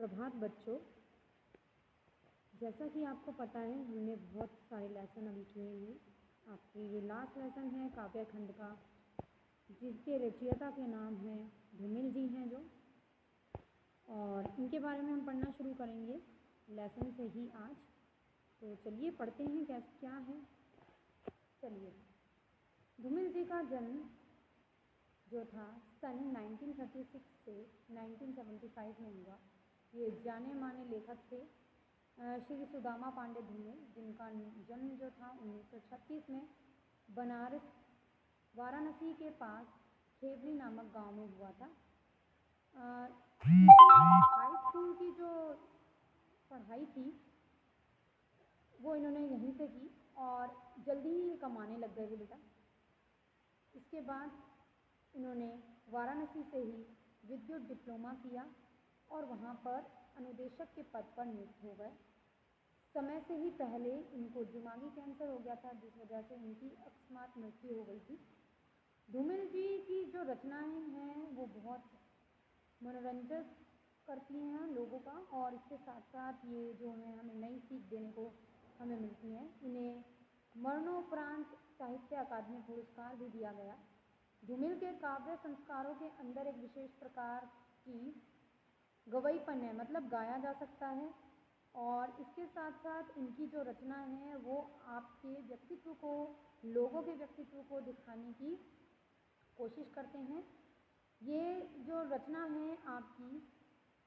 प्रभात बच्चों, जैसा कि आपको पता है हमने बहुत सारे लेसन अभी किए हैं। आपकी ये लास्ट लेसन है काव्य खंड का, जिसके रचयिता के नाम हैं धूमिल जी हैं जो, और इनके बारे में हम पढ़ना शुरू करेंगे लेसन से ही आज। तो चलिए पढ़ते हैं क्या है। चलिए, धूमिल जी का जन्म जो था सन 1936 से 1975 में हुआ। ये जाने माने लेखक थे श्री सुदामा पांडे धूमिल, जिनका जन्म जो था 1936 में बनारस वाराणसी के पास खेवली नामक गांव में हुआ था। हाई स्कूल की जो पढ़ाई थी वो इन्होंने यहीं से की और जल्दी ही कमाने लग गए थे बेटा। इसके बाद इन्होंने वाराणसी से ही विद्युत डिप्लोमा किया और वहाँ पर अनुदेशक के पद पर नियुक्त हो गए। समय से ही पहले इनको दिमागी कैंसर हो गया था, जिस वजह से इनकी अकस्मात मृत्यु हो गई थी। धूमिल जी की जो रचनाएं हैं वो बहुत मनोरंजक करती हैं लोगों का, और इसके साथ साथ ये जो है हमें नई सीख देने को हमें मिलती हैं। इन्हें मरणोपरांत साहित्य अकादमी पुरस्कार भी दिया गया। धूमिल के काव्य संस्कारों के अंदर एक विशेष प्रकार की गवईपन है, मतलब गाया जा सकता है, और इसके साथ साथ इनकी जो रचना है वो आपके व्यक्तित्व को, लोगों के व्यक्तित्व को दिखाने की कोशिश करते हैं। ये जो रचना है आपकी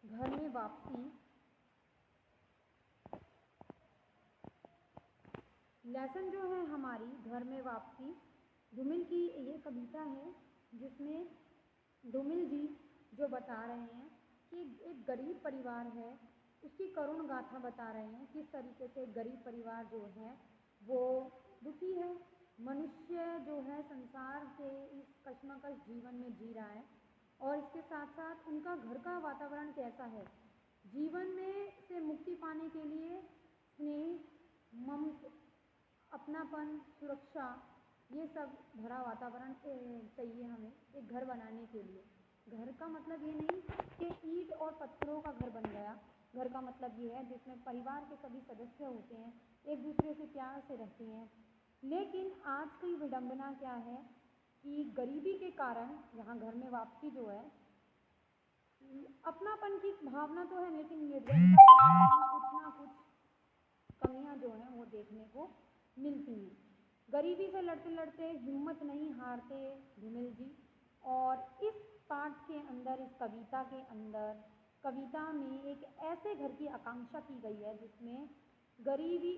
घर में वापसी, लेसन जो है हमारी घर में वापसी, धूमिल की ये कविता है जिसमें धूमिल जी जो बता रहे हैं कि एक गरीब परिवार है, उसकी करुण गाथा बता रहे हैं किस तरीके से गरीब परिवार जो है वो दुखी है। मनुष्य जो है संसार के इस कश्मकश जीवन में जी रहा है, और इसके साथ साथ उनका घर का वातावरण कैसा है। जीवन में से मुक्ति पाने के लिए स्नेह, ममता, अपनापन, सुरक्षा, ये सब भरा वातावरण चाहिए हमें एक घर बनाने के लिए। घर का मतलब ये नहीं कि ईंट और पत्थरों का घर बन गया। घर का मतलब ये है जिसमें परिवार के सभी सदस्य होते हैं, एक दूसरे से प्यार से रहते हैं। लेकिन आज की विडंबना क्या है कि गरीबी के कारण यहाँ घर में वापसी जो है, अपनापन की भावना तो है लेकिन निर्धनता के कारण कुछ ना कुछ कमियां जो हैं वो देखने को मिलती हैं। गरीबी से लड़ते लड़ते हिम्मत नहीं हारते धूमिल जी, और इस पाठ के अंदर, इस कविता के अंदर, कविता में एक ऐसे घर की आकांक्षा की गई है जिसमें गरीबी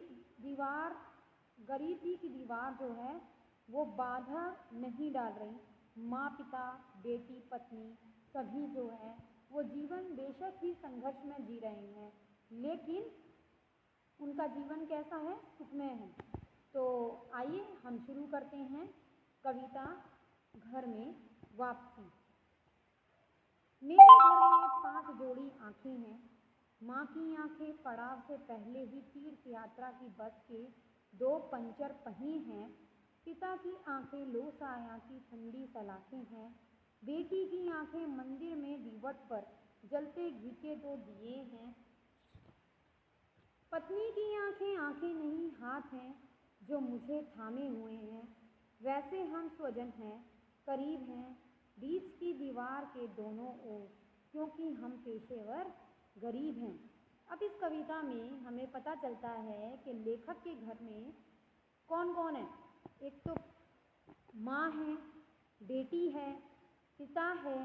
की दीवार जो है वो बाधा नहीं डाल रही। माँ पिता, बेटी, पत्नी सभी जो है वो जीवन बेशक ही संघर्ष में जी रहे हैं, लेकिन उनका जीवन कैसा है, सुखमय है। तो आइए हम शुरू करते हैं कविता घर में वापसी। मेरे घर में 5 जोड़ी आँखें हैं। माँ की आँखें पड़ाव से पहले ही तीर्थ यात्रा की बस के 2 पंचर पहिए हैं। पिता की आँखें लोसाया की ठंडी सलाखें हैं। बेटी की आँखें मंदिर में दीवट पर जलते घी के 2 दिए हैं। पत्नी की आँखें आँखें नहीं हाथ हैं जो मुझे थामे हुए हैं। वैसे हम स्वजन हैं, करीब हैं, बीच की दीवार के दोनों ओर, क्योंकि हम पेशेवर गरीब हैं। अब इस कविता में हमें पता चलता है कि लेखक के घर में कौन कौन है। एक तो माँ है, बेटी है, पिता है,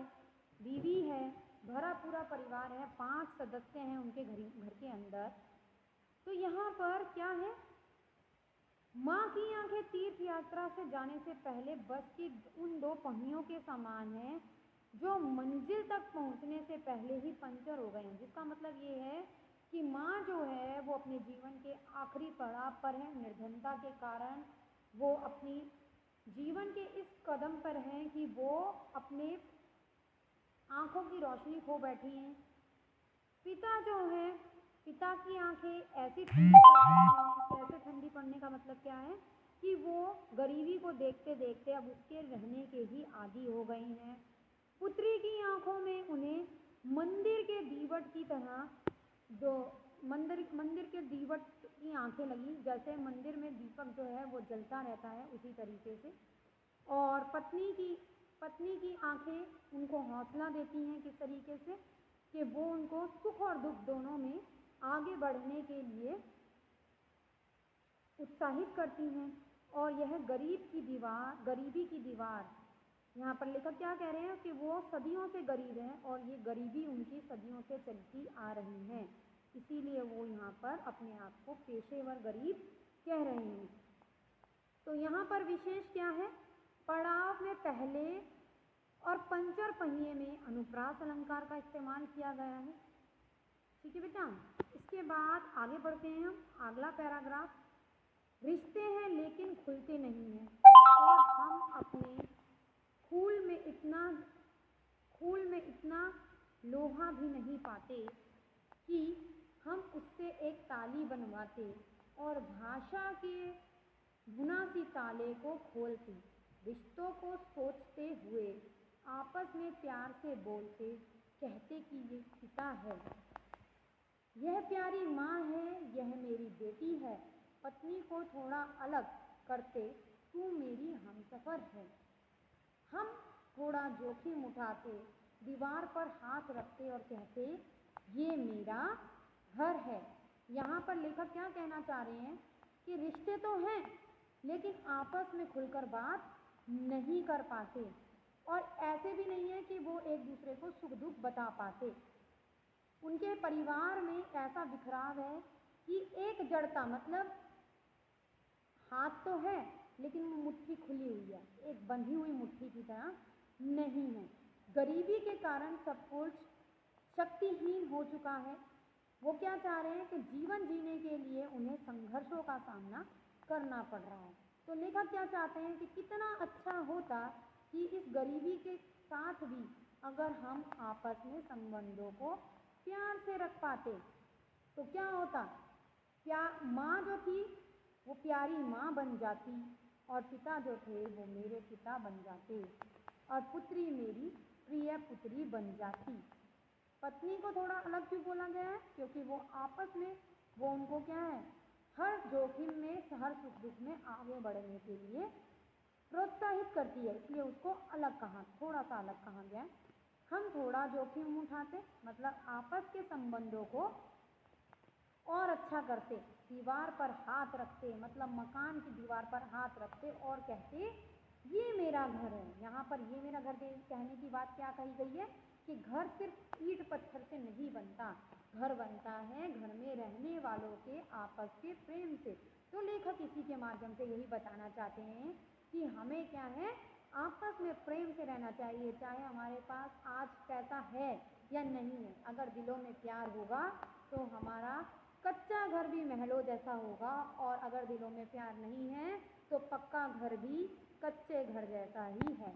बीवी है, भरा पूरा परिवार है, 5 सदस्य हैं उनके घर के अंदर। तो यहाँ पर क्या है, माँ की आंखें तीर्थ यात्रा से जाने से पहले बस की उन 2 पहियों के समान हैं जो मंजिल तक पहुँचने से पहले ही पंचर हो गए हैं। जिसका मतलब ये है कि माँ जो है वो अपने जीवन के आखिरी पड़ाव पर है। निर्धनता के कारण वो अपनी जीवन के इस कदम पर हैं कि वो अपने आँखों की रोशनी खो बैठी हैं। पिता जो है, पिता की आंखें ऐसी ठंडी पड़ रही हैं। कैसे ठंडी पड़ने का मतलब क्या है कि वो गरीबी को देखते देखते अब उसके रहने के ही आदी हो गई हैं। पुत्री की आंखों में उन्हें मंदिर के दीवट की तरह जो मंदिर के दीवट की आंखें लगी, जैसे मंदिर में दीपक जो है वो जलता रहता है उसी तरीके से। और पत्नी की आंखें उनको हौसला देती हैं किस तरीके से कि वो उनको सुख और दुख दोनों में आगे बढ़ने के लिए उत्साहित करती हैं। और यह गरीबी की दीवार, यहाँ पर लेखक क्या कह रहे हैं कि वो सदियों से गरीब हैं और ये गरीबी उनकी सदियों से चलती आ रही है, इसीलिए वो यहाँ पर अपने आप को पेशेवर गरीब कह रहे हैं। तो यहाँ पर विशेष क्या है, पड़ाव में पहले और पंचर पहिए में अनुप्रास अलंकार का इस्तेमाल किया गया है। ठीक है बेटा, इसके बाद आगे बढ़ते हैं हम। अगला पैराग्राफ, रिश्ते हैं लेकिन खुलते नहीं हैं और हम अपने खूल में इतना लोहा भी नहीं पाते कि हम उससे एक ताली बनवाते और भाषा के भुना सी ताले को खोलते, रिश्तों को सोचते हुए आपस में प्यार से बोलते, कहते कि ये पिता है, यह प्यारी माँ है, यह मेरी बेटी है, पत्नी को थोड़ा अलग करते, तू मेरी हमसफर है। हम थोड़ा जोखिम उठाते, दीवार पर हाथ रखते और कहते ये मेरा घर है। यहाँ पर लेखक क्या कहना चाह रहे हैं कि रिश्ते तो हैं लेकिन आपस में खुलकर बात नहीं कर पाते और ऐसे भी नहीं है कि वो एक दूसरे को सुख दुख बता पाते। उनके परिवार में ऐसा बिखराव है कि एक जड़ता, मतलब हाथ तो है लेकिन वो मुट्ठी खुली हुई है, एक बंधी हुई मुट्ठी की तरह नहीं है। गरीबी के कारण सब कुछ शक्तिहीन हो चुका है। वो क्या चाह रहे हैं कि जीवन जीने के लिए उन्हें संघर्षों का सामना करना पड़ रहा है। तो लेखक क्या चाहते हैं कि कितना अच्छा होता कि इस गरीबी के साथ भी अगर हम आपस में संबंधों को प्यार से रख पाते तो क्या होता, माँ जो थी वो प्यारी माँ बन जाती और पिता जो थे वो मेरे पिता बन जाते और पुत्री मेरी प्रिय पुत्री बन जाती। पत्नी को थोड़ा अलग क्यों बोला गया है, क्योंकि वो आपस में वो उनको क्या है, हर जोखिम में, हर सुख दुख में आगे बढ़ने के लिए प्रोत्साहित करती है, इसलिए उसको अलग कहा, थोड़ा सा अलग कहा गया। हम थोड़ा जोखिम उठाते, मतलब आपस के संबंधों को और अच्छा करते, दीवार पर हाथ रखते, मतलब मकान की दीवार पर हाथ रखते और कहते ये मेरा घर है। यहाँ पर ये मेरा घर कहने की बात क्या कही गई है कि घर सिर्फ ईंट पत्थर से नहीं बनता, घर बनता है घर में रहने वालों के आपस के प्रेम से। तो लेखक इसी के माध्यम से यही बताना चाहते हैं कि हमें क्या है, आपस में प्रेम से रहना चाहिए, चाहे हमारे पास आज पैसा है या नहीं है। अगर दिलों में प्यार होगा तो हमारा कच्चा घर भी महलों जैसा होगा और अगर दिलों में प्यार नहीं है तो पक्का घर भी कच्चे घर जैसा ही है।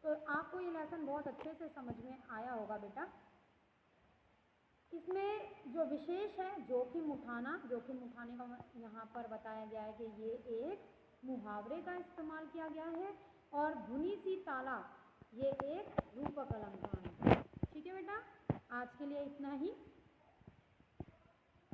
तो आपको ये लेसन बहुत अच्छे से समझ में आया होगा बेटा। इसमें जो विशेष है जोखिम उठाने का यहाँ पर बताया गया है कि ये एक मुहावरे का इस्तेमाल किया गया है और भुनी सी ताला ये एक रूपक अलंकार है। ठीक है बेटा, आज के लिए इतना ही।